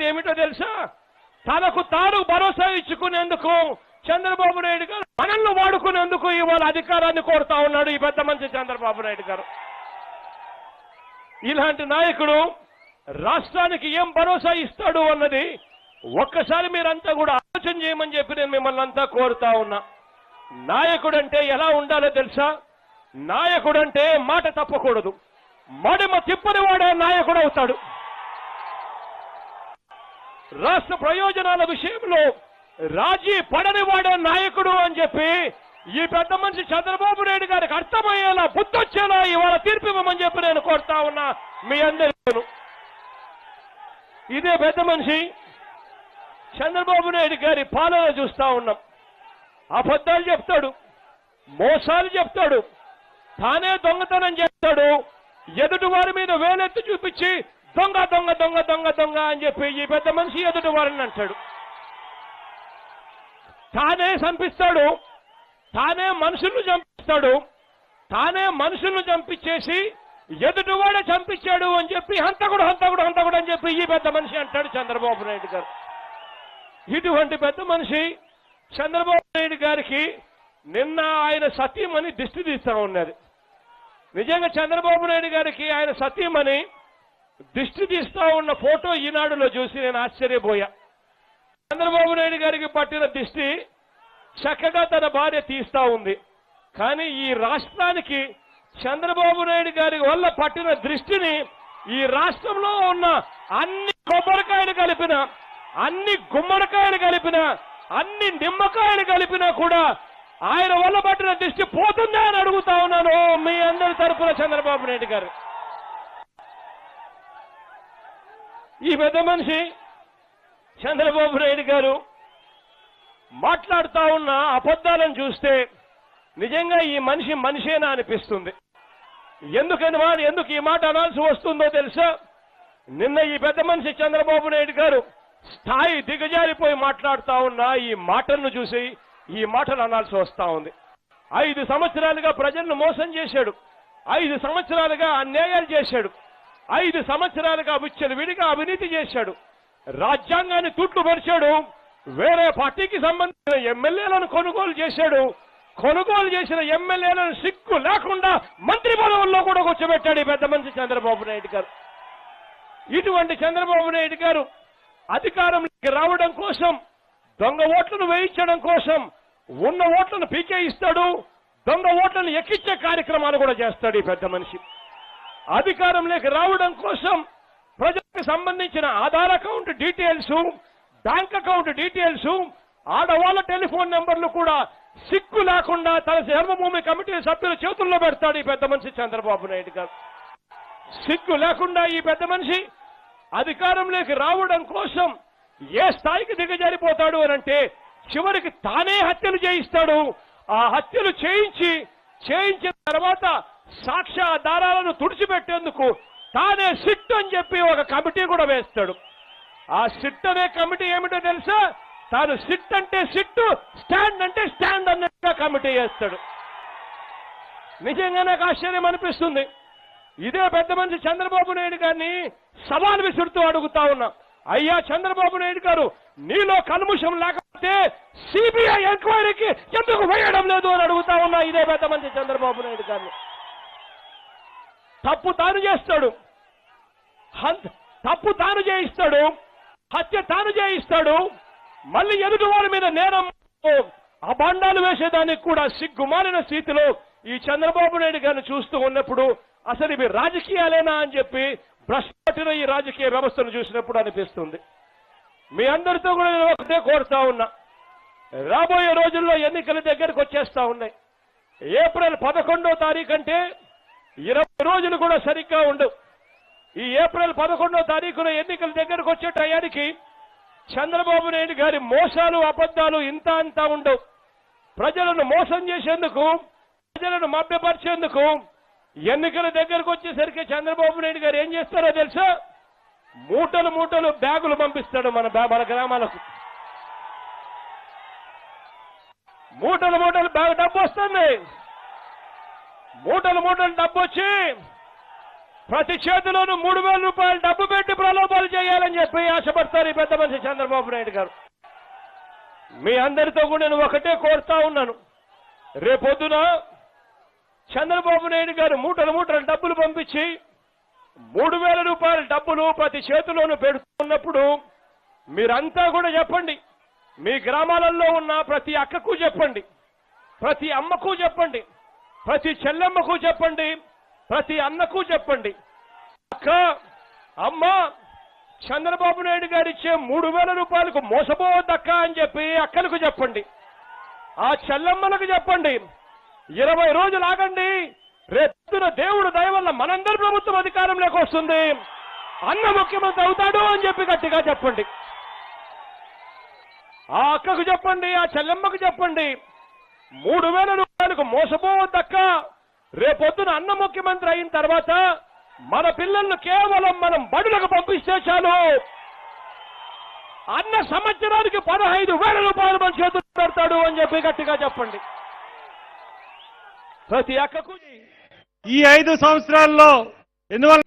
ఉన్నది ఏమిటో తెలుసా? తనకు తాను భరోసా ఇచ్చుకునేందుకు చంద్రబాబు నాయుడు గారు మనల్ని వాడుకునేందుకు ఇవాళ అధికారాన్ని కోరుతా ఉన్నాడు ఈ పెద్ద మనిషి చంద్రబాబు నాయుడు గారు. ఇలాంటి నాయకుడు రాష్ట్రానికి ఏం భరోసా ఇస్తాడు అన్నది ఒక్కసారి మీరంతా కూడా ఆలోచన చేయమని చెప్పి నేను మిమ్మల్ని అంతా కోరుతా ఉన్నా. నాయకుడంటే ఎలా ఉండాలో తెలుసా? నాయకుడంటే మాట తప్పకూడదు, మడిమ తిప్పని వాడే నాయకుడు అవుతాడు. రాష్ట్ర ప్రయోజనాల విషయంలో రాజీ పడని వాడే నాయకుడు అని చెప్పి ఈ పెద్ద మనిషి చంద్రబాబు నాయుడు గారికి అర్థమయ్యేలా బుద్ధొచ్చేలా ఇవాళ తీర్పు ఇవ్వమని చెప్పి నేను కోరుతా ఉన్నా మీ అందరూ. ఇదే పెద్ద మనిషి చంద్రబాబు నాయుడు గారి పాలన చూస్తా ఉన్నాం. అబద్ధాలు చెప్తాడు, మోసాలు చెప్తాడు, తానే దొంగతనం చేస్తాడు, ఎదుటి వారి మీద వేలెత్తి చూపించి దొంగ దొంగ దొంగ దొంగ దొంగ అని చెప్పి ఈ పెద్ద మనిషి ఎదుటి వారిని అంటాడు. తానే చంపిస్తాడు, తానే మనుషులను చంపిస్తాడు, తానే మనుషులను చంపించేసి ఎదుటివాడే చంపించాడు అని చెప్పి హంతకుడు హంతకుడు హంతకుడు అని చెప్పి ఈ పెద్ద మనిషి అంటాడు చంద్రబాబు నాయుడు గారు. ఇటువంటి పెద్ద మనిషి చంద్రబాబు నాయుడు గారికి నిన్న ఆయన సతీమణి దిష్టి తీస్తా ఉన్నది. నిజంగా చంద్రబాబు నాయుడు గారికి ఆయన సతీమణి దిష్టి తీస్తా ఉన్న ఫోటో ఈనాడులో చూసి నేను ఆశ్చర్యపోయా. చంద్రబాబు నాయుడు గారికి పట్టిన దిష్టి చక్కగా తన భార్య తీస్తా ఉంది. కానీ ఈ రాష్ట్రానికి చంద్రబాబు నాయుడు గారి వల్ల పట్టిన దృష్టిని ఈ రాష్ట్రంలో ఉన్న అన్ని కొబ్బరికాయలు కలిపిన, అన్ని గుమ్మడికాయలు కలిపిన, అన్ని నిమ్మకాయలు కలిపినా కూడా ఆయన వల్ల పట్టిన దృష్టి పోతుందా అని అడుగుతా ఉన్నాను మీ అందరి తరపున చంద్రబాబు నాయుడు గారు. ఈ పెద్ద మనిషి చంద్రబాబు నాయుడు గారు మాట్లాడుతా ఉన్న అబద్ధాలను చూస్తే నిజంగా ఈ మనిషి మనిషేనా అనిపిస్తుంది. ఎందుకు ఈ మాట అనాల్సి వస్తుందో తెలుసా? నిన్న ఈ పెద్ద మనిషి చంద్రబాబు నాయుడు గారు స్థాయి దిగజారిపోయి మాట్లాడుతా ఉన్న ఈ మాటలను చూసి ఈ మాటలు అనాల్సి వస్తా ఉంది. 5 సంవత్సరాలుగా ప్రజలను మోసం చేశాడు, 5 సంవత్సరాలుగా అన్యాయాలు చేశాడు, 5 సంవత్సరాలుగా విచ్చలవిడిగా అవినీతి చేశాడు, రాజ్యాంగాన్ని తూట్లు పరిచాడు, వేరే పార్టీకి సంబంధించిన ఎమ్మెల్యేలను కొనుగోలు చేశాడు, కొనుగోలు చేసిన ఎమ్మెల్యేలను సిగ్గు లేకుండా మంత్రి పదవుల్లో కూడా కూర్చోబెట్టాడు ఈ పెద్ద మనిషి చంద్రబాబు నాయుడు గారు. ఇటువంటి చంద్రబాబు నాయుడు గారు అధికారంలోకి రావడం కోసం, దొంగ ఓట్లను వేయించడం కోసం ఉన్న ఓట్లను పీకేయిస్తాడు, దొంగ ఓట్లను ఎక్కించే కార్యక్రమాలు కూడా చేస్తాడు ఈ పెద్ద మనిషి. అధికారంలోకి రావడం కోసం ప్రజలకు సంబంధించిన Aadhaar account details, bank account details, ఆడవాళ్ళ టెలిఫోన్ నెంబర్లు కూడా సిగ్గు లేకుండా తన జన్మభూమి కమిటీ సభ్యుల చేతుల్లో పెడతాడు ఈ పెద్ద మనిషి చంద్రబాబు నాయుడు గారు. సిగ్గు లేకుండా ఈ పెద్ద మనిషి అధికారంలోకి రావడం కోసం ఏ స్థాయికి దిగజారిపోతాడు అనంటే చివరికి తానే హత్యలు చేయిస్తాడు. ఆ హత్యలు చేయించిన తర్వాత సాక్ష్యాధారాలను తుడిచిపెట్టేందుకు తానే సిట్ అని చెప్పి ఒక కమిటీ కూడా వేస్తాడు. ఆ సిట్ అనే కమిటీ ఏమిటో తెలుసా? తాను సిట్ అంటే సిట్, స్టాండ్ అంటే స్టాండ్ అన్నట్టుగా కమిటీ వేస్తాడు. నిజంగా నాకు ఆశ్చర్యం అనిపిస్తుంది. ఇదే పెద్ద మనిషి చంద్రబాబు నాయుడు గారిని సవాల్ విసురుతూ అడుగుతా ఉన్నా, అయ్యా చంద్రబాబు నాయుడు గారు, నీలో కల్ముషం లేకపోతే సిబిఐ ఎంక్వైరీకి ఎందుకు వేయడం లేదు అని అడుగుతా ఉన్నా ఇదే పెద్ద మనిషి చంద్రబాబు నాయుడు గారిని. తప్పు తాను చేస్తాడు, తప్పు తాను చేయిస్తాడు, హత్య తాను చేయిస్తాడు, మళ్ళీ ఎదుటి వారి మీద నేరం అభాండాలు వేసేదానికి కూడా సిగ్గుమాలిన స్థితిలో ఈ చంద్రబాబు నాయుడు గారిని చూస్తూ ఉన్నప్పుడు అసలు ఇవి రాజకీయాలేనా అని చెప్పి భ్రష్టు ఈ రాజకీయ వ్యవస్థను చూసినప్పుడు అనిపిస్తుంది. మీ అందరితో కూడా నేను ఒకటే కోరుతా ఉన్నా, రాబోయే రోజుల్లో ఎన్నికల దగ్గరకు వచ్చేస్తా ఉన్నాయి. ఏప్రిల్ 11వ తారీఖు అంటే 20 రోజులు కూడా సరిగ్గా ఉండవు. ఈ ఏప్రిల్ 11వ తారీఖున ఎన్నికల దగ్గరకు వచ్చే టయానికి చంద్రబాబు నాయుడు గారి మోసాలు అబద్ధాలు ఇంత అంతా ఉండవు. ప్రజలను మోసం చేసేందుకు, ప్రజలను మభ్యపరిచేందుకు ఎన్నికల దగ్గరకు వచ్చేసరికి చంద్రబాబు నాయుడు గారు ఏం చేస్తారో తెలుసా? మూటలు మూటలు బ్యాగులు పంపిస్తాడు మన గ్రామాలకు. మూటలు మూటలు బ్యాగ్ డబ్బు వస్తుంది. మూటలు మూటలు డబ్బు వచ్చి ప్రతి చేతిలోనూ 3,000 రూపాయలు డబ్బు పెట్టి ప్రలోభాలు చేయాలని చెప్పి ఆశపడతారు ఈ పెద్ద మనిషి చంద్రబాబు నాయుడు గారు. మీ అందరితో కూడా నేను ఒకటే కోరుతా ఉన్నాను, రేపొద్దున చంద్రబాబు నాయుడు గారు మూటలు మూటలు డబ్బులు పంపించి 3,000 రూపాయల డబ్బులు ప్రతి చేతిలోనూ పెడుతున్నప్పుడు మీరంతా కూడా చెప్పండి, మీ గ్రామాలలో ఉన్న ప్రతి అక్కకు చెప్పండి, ప్రతి అమ్మకు చెప్పండి, ప్రతి చెల్లెమ్మకు చెప్పండి, ప్రతి అన్నకు చెప్పండి, అక్క అమ్మ చంద్రబాబు నాయుడు గారు ఇచ్చే 3,000 రూపాయలకు మోసపోవద్దక్క అని చెప్పి అక్కలకు చెప్పండి, ఆ చెల్లెమ్మలకు చెప్పండి. 20 రోజులు ఆగండి, రేపున దేవుడు దయ వల్ల మనందరి ప్రభుత్వం అధికారంలోకి వస్తుంది, అన్న ముఖ్యమంత్రి అవుతాడు అని చెప్పి గట్టిగా చెప్పండి. ఆ అక్కకు చెప్పండి, ఆ చెల్లెమ్మకు చెప్పండి, 3,000 రూపాయలకు మోసపోవద్దక్క, రేపొద్దున అన్న ముఖ్యమంత్రి అయిన తర్వాత మన పిల్లలను కేవలం మనం బడులకు పంపిస్తే చాలు, అన్న సంవత్సరానికి 15,000 రూపాయలు మన చేతులు పెడతాడు అని చెప్పి గట్టిగా చెప్పండి. ప్రతి అక్కకు ఈ 5 సంవత్సరాల్లో ఎందువల్ల